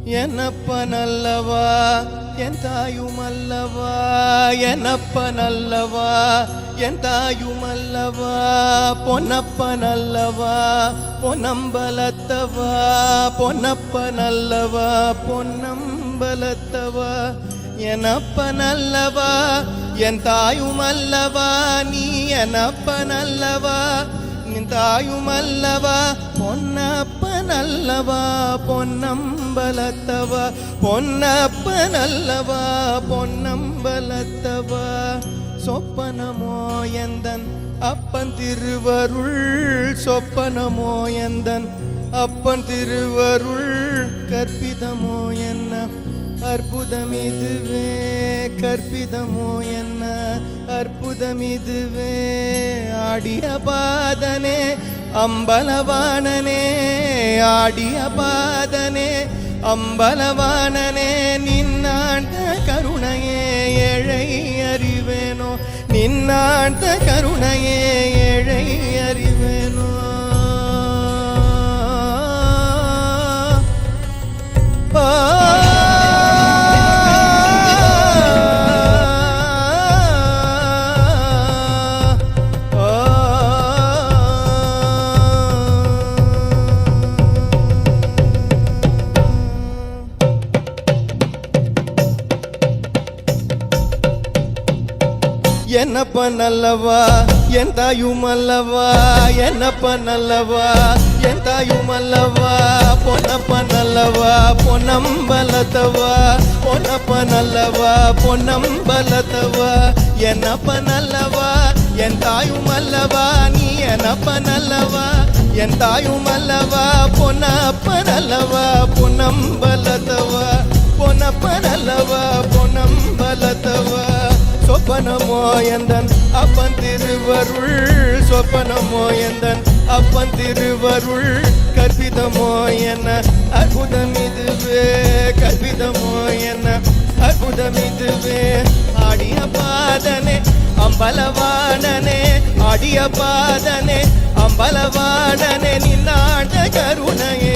என்னப்பனல்லவா என் தாயுமல்லவா, என்னப்பனல்லவா என் தாயுமல்லவா, பொன்னப்பனல்லவா பொன்னம்பலத்தவா, பொன்னப்பனல்லவா பொன்னம்பலத்தவா, என்னப்பனல்லவா என் தாயுமல்லவா, நீ என்னப்பனல்லவா நின் தாயுமல்லவா, பொன்னப்பனல்லவா பொன்னம்பலத்தவா, பொன்னப்பனல்லவா பொன்னம்பலத்தவா, சொப்பனமோ எந்தன் அப்பன் திருவருள், சொப்பனமோ எந்தன் அப்பன் திருவருள், கற்பிதமோ என்ன அற்புதமிதுவே, கற்பிதமோ என்ன அற்புதமிதுவே, ஆடிய பாதனே அம்பலவாணனே, ஆடிய பாதனே அம்பலவாணனே, நின்னாண்ட கருணையே ஏழை அறிவேனோ, நின்னாண்ட கருணையே ஏழை அறிவேனோ. என்னப்பனல்லவா என் தாயுமல்லவா, என்னப்பனல்லவா என் தாயுமல்லவா, பொன்னப்பனல்லவா பொன்னம்பலத்தவா, பொன்னப்பனல்லவா பொன்னம்பலத்தவா, என்னப்பனல்லவா என் தாயுமல்லவா, நீ என்னப்பனல்லவா என் தாயுமல்லவா, பொன்னப்பனல்லவா பொன்னம்பலத்தவா, பொன்னப்பனல்லவா பொன்னம்பலத்தவா, சொப்பனமோ எந்தன் அப்பன் திருவருள், சொப்பனமோ எந்தன் அப்பன் திருவருள், கற்பிதமோ என்ன அற்புதமிதுவே, கற்பிதமோ என்ன அற்புதமிதுவே, ஆடிய பாதனே அம்பலவாணனே, ஆடிய பாதனே அம்பலவாணனே, நின்னாண்ட கருணையே